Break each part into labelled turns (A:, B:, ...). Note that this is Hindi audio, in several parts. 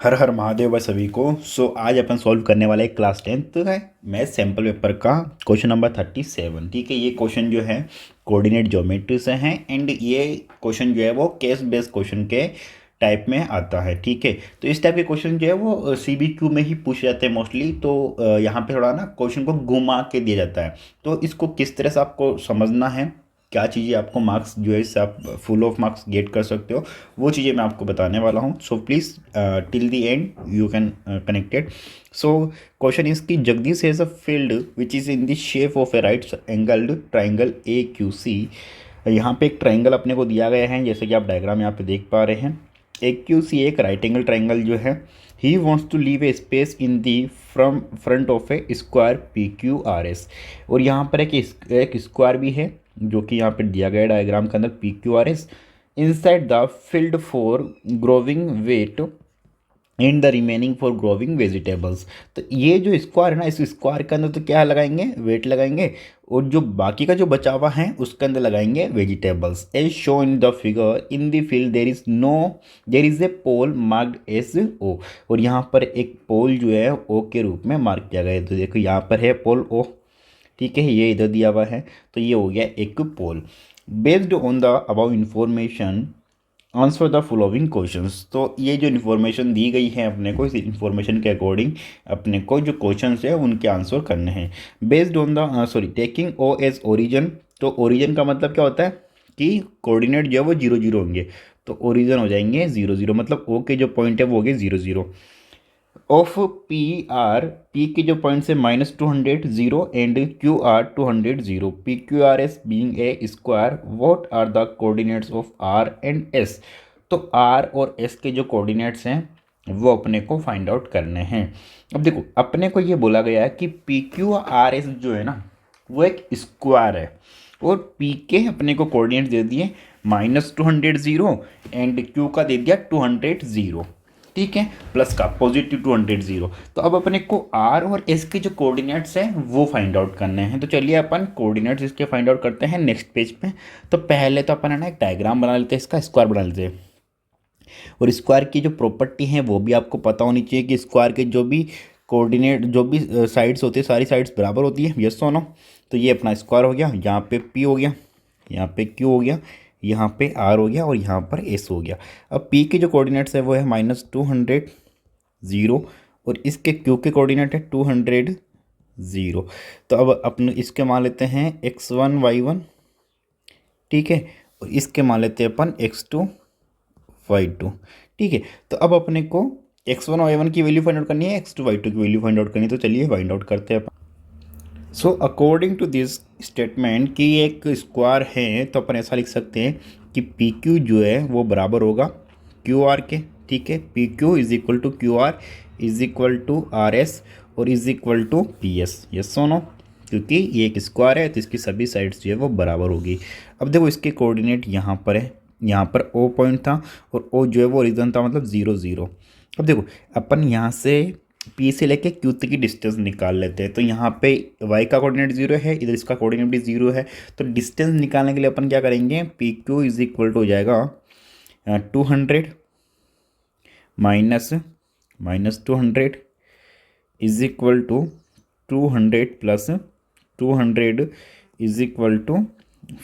A: हर हर महादेव भाई सभी को। आज अपन सॉल्व करने वाला एक क्लास 10th है मैथ सैम्पल पेपर का क्वेश्चन नंबर 37। ठीक है, ये क्वेश्चन जो है कोऑर्डिनेट ज्योमेट्री से है एंड ये क्वेश्चन जो है वो केस बेस्ड क्वेश्चन के टाइप में आता है। ठीक है, तो इस टाइप के क्वेश्चन जो है वो CBQ में ही पूछे जाते हैं मोस्टली। तो यहाँ पे थोड़ा ना क्वेश्चन को घुमा के दिया जाता है, तो इसको किस तरह से आपको समझना है, क्या चीज़ें आपको मार्क्स जो है इससे आप फुल ऑफ मार्क्स गेट कर सकते हो, वो चीज़ें मैं आपको बताने वाला हूँ। So please till the end you can connected. So question is की Jagdish has a field which is in the shape of a right angled triangle AQC। यहाँ पे एक ट्राइंगल अपने को दिया गया है, जैसे कि आप डायग्राम यहाँ पे देख पा रहे हैं। AQC एक राइट एंगल ट्राइंगल जो है, he wants to leave a space in the from front of a square PQRS। और यहाँ पर एक स्क्वायर भी है जो कि यहाँ पे दिया गया डायग्राम के अंदर PQRS inside the field for growing wheat and the remaining for growing vegetables. तो ये जो स्क्वायर है ना, इस स्क्वायर के अंदर तो क्या लगाएंगे, वेट लगाएंगे, और जो बाकी का जो बचा हुआ है उसके अंदर लगाएंगे vegetables. As show in the figure in the field there is a pole marked as O। और यहाँ पर एक पोल जो है O के रूप में मार्क किया गया है। तो देखो यहाँ पर है पोल O, ठीक है, ये इधर दिया हुआ है, तो ये हो गया एक pole. Based on the above information answer the following questions. तो ये जो इन्फॉर्मेशन दी गई है अपने को, इस इन्फॉर्मेशन के अकॉर्डिंग अपने को जो क्वेश्चंस है उनके आंसर करने हैं। Based on the taking O as origin. तो ओरिजिन का मतलब क्या होता है कि कोऑर्डिनेट जो है वो 0 0 होंगे, तो ओरिजिन हो जाएंगे 0 0, मतलब O के जो पॉइंट है वो हो गए 0 0 ऑफ पी के जो पॉइंट्स है -200 0 and QR 200 0। PQRS being a square, what are the coordinates of R and S। तो R और S के जो कोऑर्डिनेट्स हैं वो अपने को फाइंड आउट करने हैं। अब देखो अपने को ये बोला गया है कि PQRS जो है ना वो एक स्क्वायर है, और P के अपने को कोऑर्डिनेट्स दे दिए -200 0 एंड Q का दे दिया 200 0, ठीक है, प्लस का पॉजिटिव 200 0। तो अब अपने को R और S के जो कोऑर्डिनेट्स हैं वो फाइंड आउट करने हैं। तो चलिए अपन कोऑर्डिनेट्स इसके फाइंड आउट करते हैं नेक्स्ट पेज पे। तो पहले तो अपन है ना एक डायग्राम बना लेते हैं, इसका स्क्वायर बना लेते हैं। और स्क्वायर की जो प्रॉपर्टी है वो भी आपको पता होनी चाहिए कि स्क्वायर के जो भी कोऑर्डिनेट जो भी साइड्स होती है सारी साइड्स बराबर होती है, यस और नो। तो ये अपना स्क्वायर हो गया, यहाँ पे P हो गया, यहाँ पे Q हो गया, यहाँ पे R हो गया और यहाँ पर S हो गया। अब P के जो कोऑर्डिनेट्स है वो है -200 0 और इसके Q के कोऑर्डिनेट है 200 0। तो अब अपन इसके मान लेते हैं x1 y1, ठीक है, और इसके मान लेते हैं अपन x2 y2, ठीक है। तो अब अपने को x1 y1 की वैल्यू फाइंड आउट करनी है, x2 y2 की वैल्यू फाइंड आउट करनी है। तो चलिए फाइंड आउट करते हैं अपन। So according to this statement कि एक स्क्वायर है, तो अपन ऐसा लिख सकते हैं कि पी क्यू जो है वो बराबर होगा क्यू आर के, ठीक है। P Q is equal to Q R is equal to R S और is equal to P S, yes और नो, क्योंकि ये एक स्क्वायर है तो इसकी सभी साइड्स जो है वो बराबर होगी। अब देखो इसके कोऑर्डिनेट यहाँ पर है, यहाँ पर O पॉइंट था और O जो है वो ओरिजिन था, मतलब 0 0। अब देखो अपन यहाँ से P से लेके Q तक की डिस्टेंस निकाल लेते हैं। तो यहाँ पे Y का कोऑर्डिनेट 0 है, इधर इसका कोऑर्डिनेट भी 0 है। तो डिस्टेंस निकालने के लिए अपन क्या करेंगे, PQ इज इक्वल टू हो जाएगा 200 minus 200 is equal to 200 plus 200 is equal to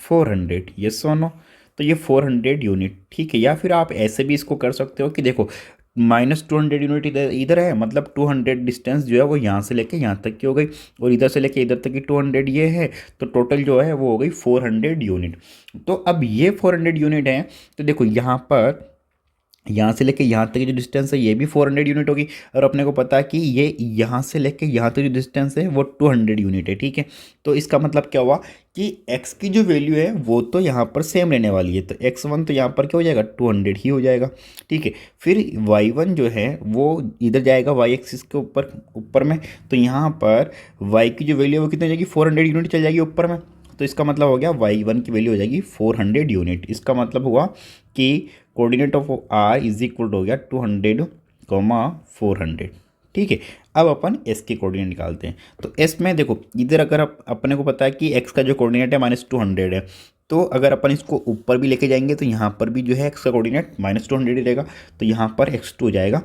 A: 400, yes और नो। तो ये 400 यूनिट, ठीक है। या फिर आप ऐसे भी इसको कर सकते हो कि देखो -200 यूनिट इधर है, मतलब 200 डिस्टेंस जो है वो यहाँ से लेके यहाँ तक की हो गई, और इधर से लेके इधर तक की 200 ये है, तो टोटल जो है वो हो गई 400 यूनिट। तो अब ये 400 यूनिट है, तो देखो यहाँ पर यहाँ से लेके यहाँ तक की जो डिस्टेंस है ये भी 400 यूनिट होगी, और अपने को पता है कि ये यहाँ से लेके यहाँ तक जो डिस्टेंस है वो 200 यूनिट है, ठीक है। तो इसका मतलब क्या हुआ कि x की जो वैल्यू है वो तो यहाँ पर सेम रहने वाली है, तो x1 तो यहाँ पर क्या हो जाएगा 200 ही हो जाएगा, ठीक है। फिर y1 जो है वो इधर जाएगा y एक्सिस के ऊपर में, तो यहाँ पर y की जो वैल्यू है वो कितनी जाएगी 400 यूनिट चल जाएगी ऊपर में। तो इसका मतलब हो गया y1 की वैल्यू हो जाएगी 400 यूनिट। इसका मतलब हुआ कि coordinate of R is equal हो गया 200, 400, ठीक है। अब अपन S के कोऑर्डिनेट निकालते हैं। तो S में देखो इधर अगर अपने को पता है कि x का जो कोऑर्डिनेट है -200 है, तो अगर अपन इसको ऊपर भी लेके जाएंगे तो यहाँ पर भी जो है x का कोऑर्डिनेट -200 ही रहेगा, तो यहाँ पर x2 हो जाएगा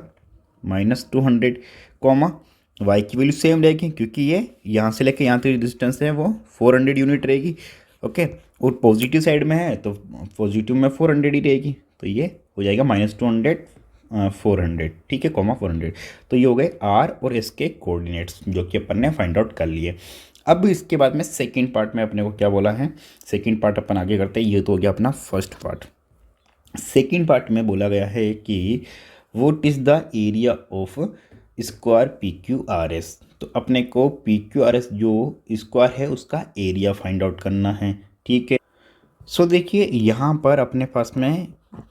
A: -200 कॉमा वाई की वैल्यू सेम रहेगी क्योंकि ये यहाँ से लेके यहाँ तक डिस्टेंस है वो 400 यूनिट रहेगी। ओके, और पॉजिटिव साइड में है तो पॉजिटिव में 400 ही रहेगी, तो ये हो जाएगा -200 400, ठीक है, कॉमा 400। तो ये हो गए आर और एस के कोऑर्डिनेट्स जो कि अपन ने फाइंड आउट कर लिए। अब इसके बाद में सेकंड पार्ट में अपने को क्या बोला है, सेकंड पार्ट अपन आगे करते हैं। ये तो हो गया अपना फर्स्ट पार्ट। सेकंड पार्ट में बोला गया है कि what is the area of square P Q R S. तो अपने को पी क्यू आर एस जो स्क्वायर है उसका एरिया फाइंड आउट करना है, ठीक है। सो देखिए यहाँ पर अपने पास में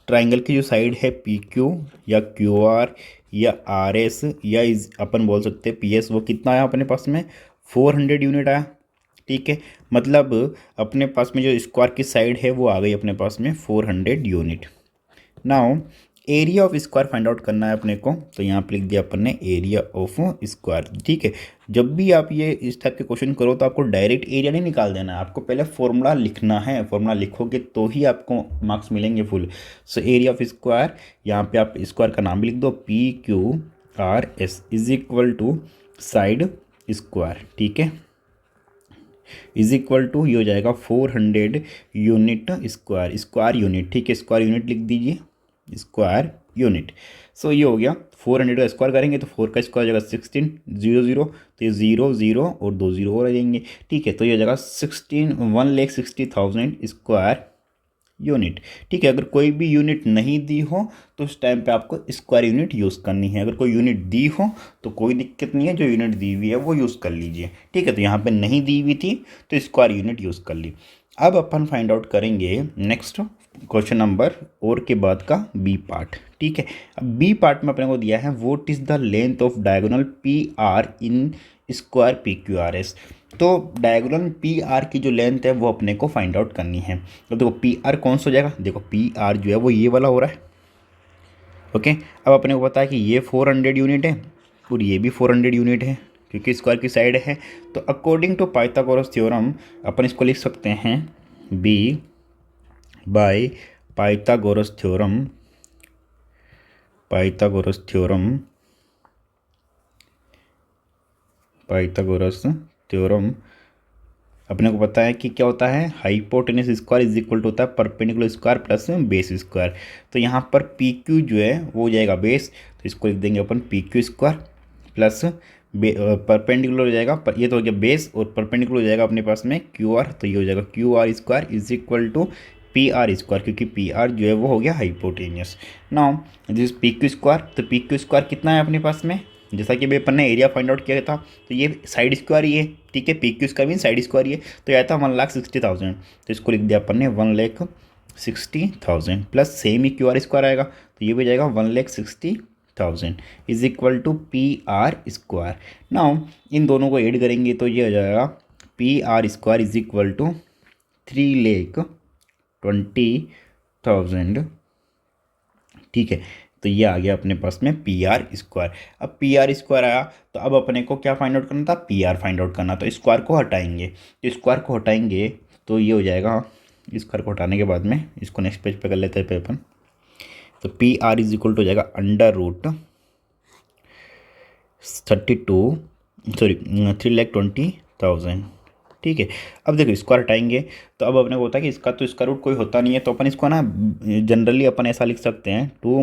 A: ट्राइंगल की जो साइड है पी क्यू या क्यू आर या आर एस या अपन बोल सकते हैं पी एस, वो कितना आया अपने पास में 400 यूनिट आया, ठीक है। मतलब अपने पास में जो स्क्वायर की साइड है वो आ गई अपने पास में 400 unit. Now area of square find out करना है अपने को, तो यहाँ पे लिख दिया अपन ने एरिया ऑफ स्क्वायर, ठीक है। जब भी आप ये इस टाइप के क्वेश्चन करो तो आपको डायरेक्ट एरिया नहीं निकाल देना है, आपको पहले फॉर्मूला लिखना है। फॉर्मूला लिखोगे तो ही आपको मार्क्स मिलेंगे full. So area of square, यहाँ पे आप स्क्वायर का नाम भी लिख दो, P Q R S is equal to side square, ठीक है, इज इक्वल टू ये हो जाएगा 400 यूनिट स्क्वायर, स्क्वायर यूनिट, ठीक है, स्क्वायर यूनिट लिख दीजिए, स्क्वायर यूनिट। सो ये हो गया 400 का स्क्वायर करेंगे तो 4 का स्क्वायर हो जाएगा 16, 0 0, तो ये 0 0 और 2 0 और आ जाएंगे, ठीक है। तो ये हो जाएगा 1,60,000 स्क्वायर यूनिट, ठीक है। अगर कोई भी यूनिट नहीं दी हो तो उस टाइम पे आपको स्क्वायर यूनिट यूज़ करनी है। अगर कोई यूनिट दी हो तो कोई दिक्कत नहीं है, जो यूनिट दी हुई है वो यूज़ कर लीजिए, ठीक है। तो यहाँ पे नहीं दी हुई थी तो स्क्वायर यूनिट यूज़ कर ली। अब अपन फाइंड आउट करेंगे नेक्स्ट क्वेश्चन नंबर और के बाद का बी पार्ट, ठीक है। अब बी पार्ट में अपने को दिया है what is the length of diagonal P R in square P Q R S. तो डायगोनल पी आर की जो लेंथ है वो अपने को फाइंड आउट करनी है। तो देखो पी आर कौन सा हो जाएगा, देखो पी आर जो है वो ये वाला हो रहा है, ओके। अब अपने को पता है कि ये 400 यूनिट है और ये भी 400 यूनिट है क्योंकि स्क्वायर की साइड है। तो अकॉर्डिंग टू पाइथागोरस थ्योरम अपन इसको लिख सकते हैं be by Pythagoras theorem, Pythagoras theorem, Pythagoras theorem अपने को पता है कि क्या होता है, hypotenuse square is equal to होता है perpendicular square plus base square. तो यहाँ पर पी क्यू जो है वो हो जाएगा बेस, तो इसको लिख देंगे अपन P Q square plus perpendicular हो जाएगा ये तो हो गया बेस, और परपेंडिकुलर हो जाएगा अपने पास में क्यू आर, तो ये हो जाएगा Q R square is equal to P R square, क्योंकि पी आर जो है वो हो गया hypotenuse. Now this P Q square, तो पी क्यू स्क्वायर कितना है अपने पास में, जैसा कि अभी अपन ने एरिया फाइंड आउट किया था, तो ये साइड स्क्वायर ही है, ठीक है, P Q square mean side square ही है, तो आया था 1,60,000, तो इसको लिख दिया अपन ने 1,60,000 प्लस सेम ही क्यू आर स्क्वायर आएगा, तो ये भी जाएगा 1,60,000 is equal to P R square. Now इन दोनों को ऐड करेंगे तो ये हो जाएगा P R square is equal to 3,20,000, ठीक है। तो ये आ गया अपने पास में पी आर स्क्वायर। अब पी आर स्क्वायर आया तो अब अपने को क्या फाइंड आउट करना था, पी आर फाइंड आउट करना। तो स्क्वायर को हटाएंगे, तो स्क्वायर को हटाएंगे तो ये हो जाएगा, स्क्वायर को हटाने के बाद में इसको नेक्स्ट पेज पे कर लेते हैं अपन। तो P R is equal to हो जाएगा √3,20,000, ठीक है। अब देखो स्क्वायर हटाएंगे तो अब अपने को होता है कि इसका तो स्क्वायर रूट कोई होता नहीं है, तो अपन इसको ना जनरली अपन ऐसा लिख सकते हैं 2 ×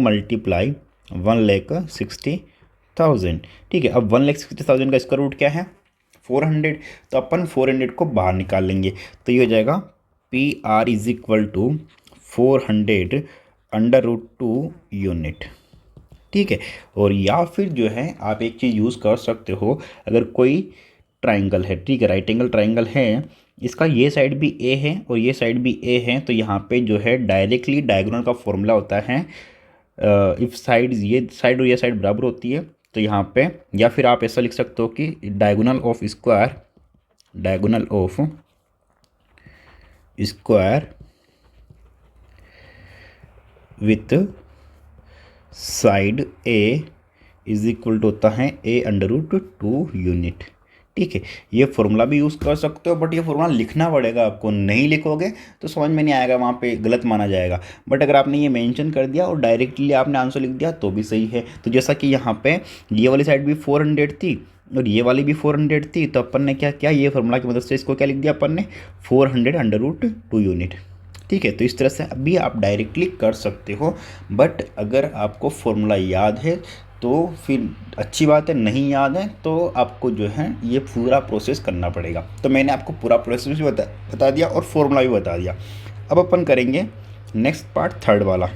A: 1,60,000, ठीक है। अब 1,60,000 का स्क्वायर रूट क्या है 400, तो अपन 400 को बाहर निकाल लेंगे, तो ये हो जाएगा P R is equal to 400 √2 unit, ठीक है। और या फिर जो है आप एक चीज़ यूज़ कर सकते हो, अगर कोई ट्राइंगल है, ठीक है, राइट एंगल ट्राइंगल है, इसका ये साइड भी ए है और ये साइड भी ए है, तो यहाँ पे जो है डायरेक्टली डायगोनल का फॉर्मूला होता है इफ साइड ये साइड और ये साइड बराबर होती है, तो यहाँ पे या फिर आप ऐसा लिख सकते हो कि diagonal of square, diagonal of square with side a is equal to होता है A √2 यूनिट, ठीक है, ये फॉर्मूला भी यूज़ कर सकते हो, बट ये फॉर्मूला लिखना पड़ेगा आपको, नहीं लिखोगे तो समझ में नहीं आएगा, वहाँ पे गलत माना जाएगा। बट अगर आपने ये मेंशन कर दिया और डायरेक्टली आपने आंसर लिख दिया तो भी सही है। तो जैसा कि यहाँ पे ये वाली साइड भी 400 थी और ये वाली भी 400 थी, तो अपन ने क्या किया, ये फॉर्मूला की मदद से इसको क्या लिख दिया अपन ने, 400√2 यूनिट। ठीक है, तो इस तरह से अभी आप डायरेक्टली कर सकते हो, बट अगर आपको फॉर्मूला याद है तो फिर अच्छी बात है, नहीं याद है तो आपको जो है ये पूरा प्रोसेस करना पड़ेगा। तो मैंने आपको पूरा प्रोसेस भी बता दिया और फॉर्मूला भी बता दिया। अब अपन करेंगे नेक्स्ट पार्ट, थर्ड वाला।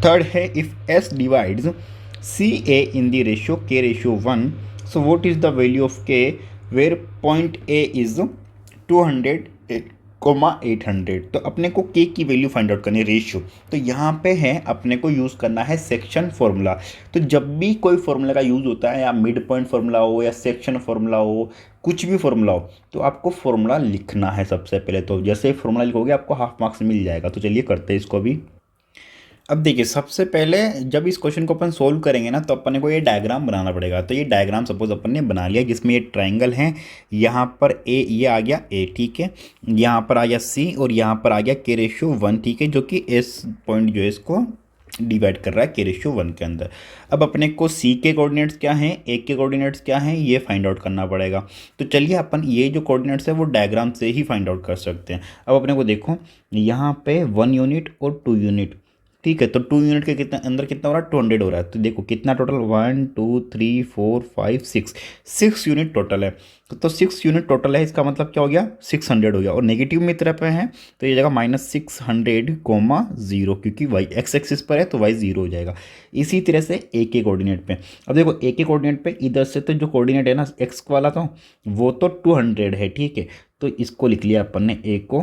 A: थर्ड है, if S divides C A in the ratio K ratio 1, so what is the value of K where point A is 200,800। तो अपने को के की वैल्यू फाइंड आउट करनी है, रेशियो। तो यहाँ पे है अपने को यूज़ करना है सेक्शन फार्मूला। तो जब भी कोई फार्मूला का यूज़ होता है, या मिड पॉइंट फार्मूला हो या सेक्शन फार्मूला हो, कुछ भी फार्मूला हो, तो आपको फार्मूला लिखना है सबसे पहले। तो जैसे फार्मूला लिखोगे आपको हाफ मार्क्स मिल जाएगा। तो चलिए करते हैं इसको भी। अब देखिए, सबसे पहले जब इस क्वेश्चन को अपन सोल्व करेंगे ना, तो अपन को ये डायग्राम बनाना पड़ेगा। तो ये डायग्राम सपोज अपन ने बना लिया, जिसमें ये ट्राइंगल है, यहाँ पर ए, ये आ गया ए, ठीक है, यहाँ पर आ गया सी और यहाँ पर आ गया के रेशियो 1, ठीक है, जो कि एस पॉइंट जो है इसको डिवाइड कर रहा है के रेशियो 1 के अंदर। अब अपने को सी के कोऑर्डिनेट्स क्या हैं, ए के कोऑर्डिनेट्स क्या हैं, ये फाइंड आउट करना पड़ेगा। तो चलिए अपन ये जो कोऑर्डिनेट्स है वो डायग्राम से ही फाइंड आउट कर सकते हैं। अब अपने को देखो, यहाँ पे 1 यूनिट और 2 यूनिट, ठीक है, तो 2 यूनिट के कितना अंदर कितना हो रहा है, 200 हो रहा है। तो देखो कितना टोटल, 1 2 3 4 5 6 यूनिट टोटल है। तो 6 यूनिट टोटल है, इसका मतलब क्या हो गया, 600 हो गया। और नेगेटिव में तरफ है तो ये जगह -600,0, क्योंकि वाई एक्स एक्सिस पर है तो वाई 0 हो जाएगा। इसी तरह से ए के कोऑर्डिनेट पे, अब देखो ए के कोऑर्डिनेट पे इधर से तो जो कोऑर्डिनेट है ना एक्स वाला, तो वो तो 200 है, ठीक है, तो इसको लिख लिया अपन ने ए को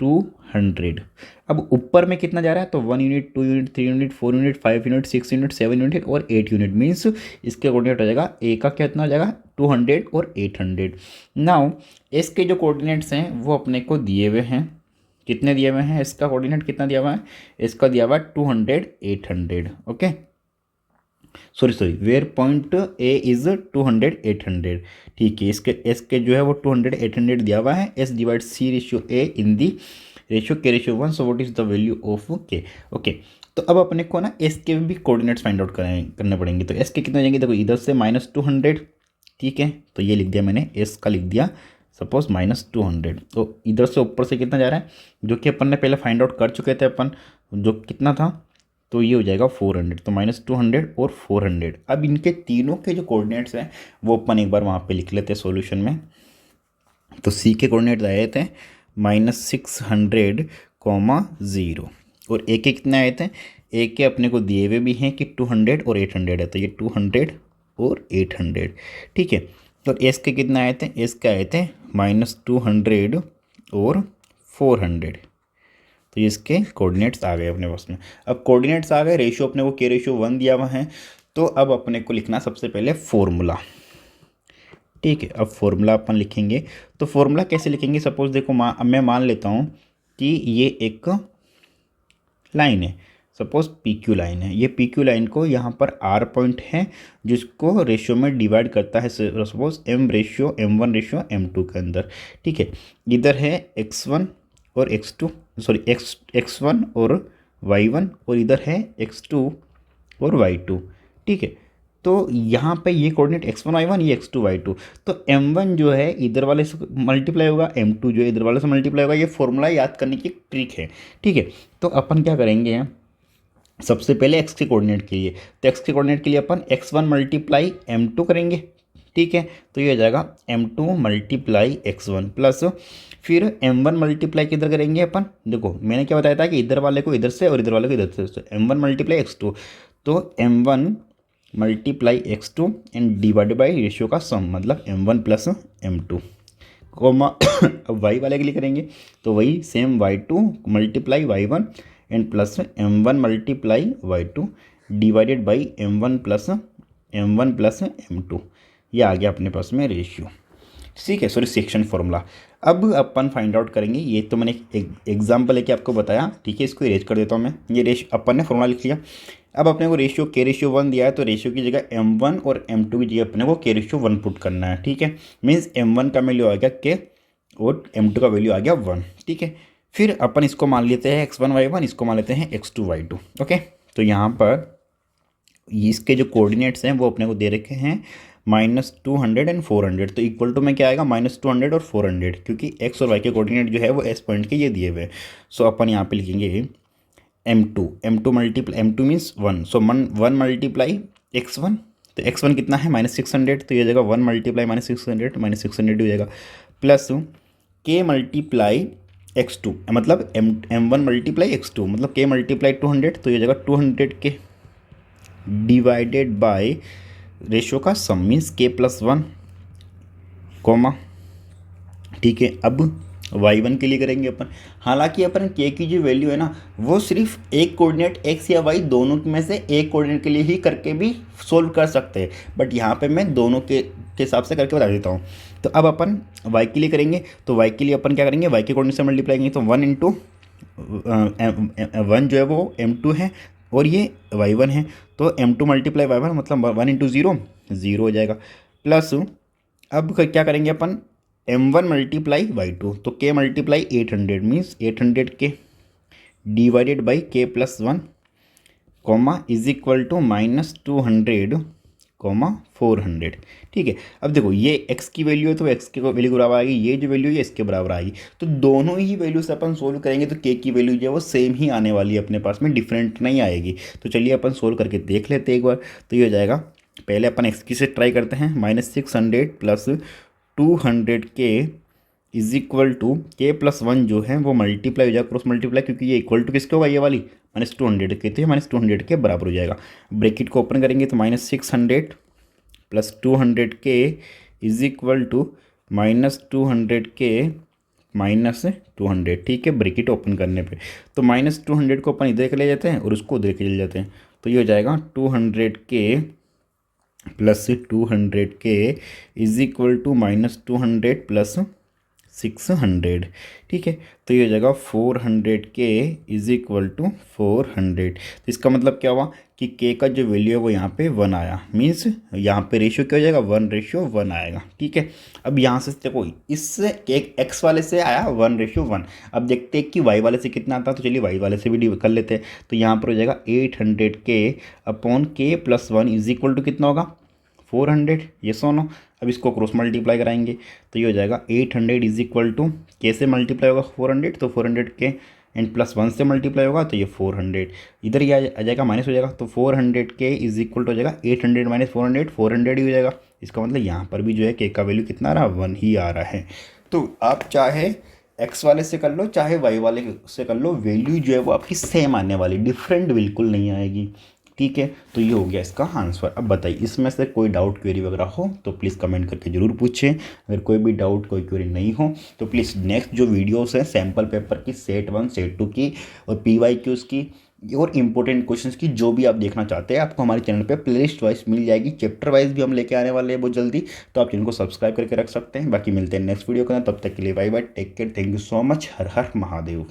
A: 200। अब ऊपर में कितना जा रहा है, तो 1 unit 2 unit 3 unit 4 unit 5 unit 6 unit 7 unit और 8 यूनिट, मीन्स इसके कोऑर्डिनेट हो जाएगा ए का कितना हो जाएगा, 200 और 800। नाउ एस के जो कोऑर्डिनेट्स हैं वो अपने को दिए हुए हैं, कितने दिए हुए हैं, इसका कोऑर्डिनेट कितना दिया हुआ है, इसका दिया हुआ है 200 800, okay, sorry where point A is 200 800, ठीक है। इसके एस के जो है वो 200 800 दिया हुआ है। S divide C ratio A in the ratio K ratio 1, so what is the value of K, okay. तो अब अपने को ना एस के भी कोऑर्डिनेट्स फाइंड आउट करने पड़ेंगे। तो एस के कितने हो जाएंगे, देखो इधर से -200, ठीक है, तो ये लिख दिया मैंने, एस का लिख दिया सपोज -200। तो इधर से ऊपर से कितना जा रहा है, जो कि अपन ने पहले फाइंड आउट कर चुके थे अपन, जो कितना था, तो ये हो जाएगा 400। तो -200 और 400। अब इनके तीनों के जो कोऑर्डिनेट्स हैं वो अपन एक बार वहाँ पे लिख लेते हैं सॉल्यूशन में। तो सी के कोऑर्डिनेट्स आए थे -600,0 और ए के कितने आए थे, ए के अपने को दिए हुए भी हैं कि 200 और 800 है, तो ये 200 और 800, ठीक है। और एस के कितने आए थे, एस के आए थे -200 और 400। तो इसके कोऑर्डिनेट्स आ गए अपने पास में। अब कोऑर्डिनेट्स आ गए, रेशियो अपने को के रेशियो 1 दिया हुआ है। तो अब अपने को लिखना सबसे पहले फॉर्मूला, ठीक है। अब फॉर्मूला अपन लिखेंगे, तो फॉर्मूला कैसे लिखेंगे, सपोज देखो मैं मान लेता हूँ कि ये एक लाइन है, सपोज पी क्यू लाइन है। ये पी क्यू लाइन को यहाँ पर आर पॉइंट है जिसको रेशियो में डिवाइड करता है, suppose M ratio M1 ratio M2 के अंदर, ठीक है। इधर है x1 और x2, सॉरी x1 और y1 और इधर है x2 और y2, ठीक है। तो यहाँ पे ये कोऑर्डिनेट x1 y1, ये x2 y2। तो m1 जो है इधर वाले से मल्टीप्लाई होगा, m2 जो है इधर वाले से मल्टीप्लाई होगा। ये फॉर्मूला याद करने की ट्रिक है, ठीक है। तो अपन क्या करेंगे, सबसे पहले x के कोऑर्डिनेट के लिए, तो x के कोऑर्डिनेट के लिए अपन x1 मल्टीप्लाई m2 करेंगे, ठीक है। तो ये हो जाएगा m2 मल्टीप्लाई x1 प्लस फिर m1 मल्टीप्लाई किधर करेंगे अपन, देखो मैंने क्या बताया था कि इधर वाले को इधर से और इधर वाले को इधर से, तो m1 मल्टीप्लाई x2, तो m1 multiply x2 and divide by ratio का सम, मतलब m1 प्लस m2 कोमा। अब y वाले के लिए करेंगे तो वही same y2 multiply y1 and plus m1 multiply y2 divided by m1 plus m2, ये आ गया अपने पास में रेशियो, ठीक है, सॉरी सेक्शन फॉर्मूला। अब अपन फाइंड आउट करेंगे, ये तो मैंने एक एग्जाम्पल लेके आपको बताया, ठीक है। इसको इरेज कर देता हूँ मैं, ये अपन ने फॉर्मूला लिख लिया। अब अपने को रेशियो के रेशियो 1 दिया है, तो रेशियो की जगह m1 और m2 की जगह अपने को के रेशियो 1 पुट करना है, ठीक है। मीन्स m1 का वैल्यू आ गया के और m2 का वैल्यू आ गया 1, ठीक है। फिर अपन इसको मान लेते हैं x1 y1, इसको मान लेते हैं x2 y2, ओके। तो यहाँ पर इसके जो कोऑर्डिनेट्स हैं वो अपने को दे रखे हैं -200 एंड 400, तो इक्वल टू में क्या आएगा -200 और 400, क्योंकि x और y के कोऑर्डिनेट जो है वो s पॉइंट के ये दिए हुए हैं। सो अपन यहाँ पे लिखेंगे m2 मल्टीप्लाई m2 मीन्स 1, सो 1 मल्टीप्लाई x1, तो x1 कितना है -600, तो ये जगह 1 मल्टीप्लाई -600 हो जाएगा, प्लस k मल्टीप्लाई x2, मतलब m1 मल्टीप्लाई x2, मतलब k मल्टीप्लाई 200, तो ये जगह 200 के डिवाइडेड बाय रेशियो का सम मीन्स k + 1, कॉमा, ठीक है। अब y1 के लिए करेंगे अपन, हालांकि अपन k की जो वैल्यू है ना वो सिर्फ एक कोऑर्डिनेट x या y दोनों में से एक कोऑर्डिनेट के लिए ही करके भी सोल्व कर सकते हैं, बट यहाँ पे मैं दोनों के हिसाब से करके बता देता हूँ। तो अब अपन y के लिए करेंगे, तो y के लिए अपन क्या करेंगे, y के कोऑर्डिनेट से मल्टीप्लाई करेंगे, तो 1 इंटू 1 जो है वो m2 है और ये y1 है, तो m2 मल्टीप्लाई y1 मतलब 1 इंटू 0 0 हो जाएगा, प्लस अब क्या करेंगे अपन m1 मल्टीप्लाई y2, तो k मल्टीप्लाई 800 मीन्स 800 के divided by k + 1, comma is equal to -200, comma 400, ठीक है। अब देखो ये x की वैल्यू है तो x के वैल्यू बराबर आएगी, ये जो वैल्यू है इसके बराबर आएगी, तो दोनों ही वैल्यू से अपन सोल्व करेंगे तो k की वैल्यू जो है वो सेम ही आने वाली है अपने पास में, डिफरेंट नहीं आएगी। तो चलिए अपन सोल्व करके देख लेते हैं एक बार। तो ये हो जाएगा, पहले अपन x की से ट्राई करते हैं, -600 प्लस 200 के इज इक्वल टू k + 1 जो है वो मल्टीप्लाई हो जाएगा, क्रॉस मल्टीप्लाई, क्योंकि ये इक्वल टू किसके होगा, ये वाली -200 के, तो ये -200 के बराबर हो जाएगा। ब्रैकेट को ओपन करेंगे तो -600 प्लस 200 के इज इक्वल टू -200 के -200, ठीक है। ब्रैकेट ओपन करने पे तो -200 को अपन इधर के ले जाते हैं और उसको उधर के ले जाते हैं, तो ये हो जाएगा 200 के प्लस 200 के इज इक्वल टू -200 प्लस 600, ठीक है। तो ये हो जाएगा 400 के इज इक्वल टू 400, तो इसका मतलब क्या हुआ कि k का जो वैल्यू है वो यहाँ पे 1 आया, मीन्स यहाँ पे रेशियो क्या हो जाएगा 1:1 आएगा, ठीक है। अब यहाँ से देखो इससे एक x वाले से आया 1:1, अब देखते हैं कि y वाले से कितना आता है, तो चलिए y वाले से भी कर लेते हैं। तो यहाँ पर हो जाएगा 800 के upon k + 1 is equal to कितना होगा 400, ये सोनो। अब इसको क्रॉस मल्टीप्लाई कराएंगे तो ये हो जाएगा 800 इज इक्वल टू के से मल्टीप्लाई होगा 400, तो 400 के एंड +1 से मल्टीप्लाई होगा तो ये 400 इधर ही आ जाएगा, माइनस हो जाएगा, तो 400 के इज इक्वल टू हो जाएगा 800 - 400 400 ही हो जाएगा। इसका मतलब यहाँ पर भी जो है के का वैल्यू कितना आ रहा है 1 ही आ रहा है। तो आप चाहे x वाले से कर लो चाहे y वाले से कर लो, वैल्यू जो है वो आपकी सेम आने वाली, डिफरेंट बिल्कुल नहीं आएगी, ठीक है। तो ये हो गया इसका आंसर। अब बताइए इसमें से कोई डाउट क्वेरी वगैरह हो तो प्लीज़ कमेंट करके ज़रूर पूछें। अगर कोई भी डाउट कोई क्वेरी नहीं हो तो प्लीज़ नेक्स्ट जो वीडियोस हैं सैम्पल पेपर की सेट 1 सेट 2 की और PYQs की और इम्पोर्टेंट क्वेश्चंस की जो भी आप देखना चाहते हैं आपको हमारे चैनल पे प्लेलिस्ट वाइज मिल जाएगी, चैप्टर वाइज भी हम लेके आने वाले हैं बहुत जल्दी, तो आप चैनल को सब्सक्राइब करके रख सकते हैं। बाकी मिलते हैं नेक्स्ट वीडियो के अंदर, तब तक के लिए bye bye, take care, thank you so much, हर हर महादेव।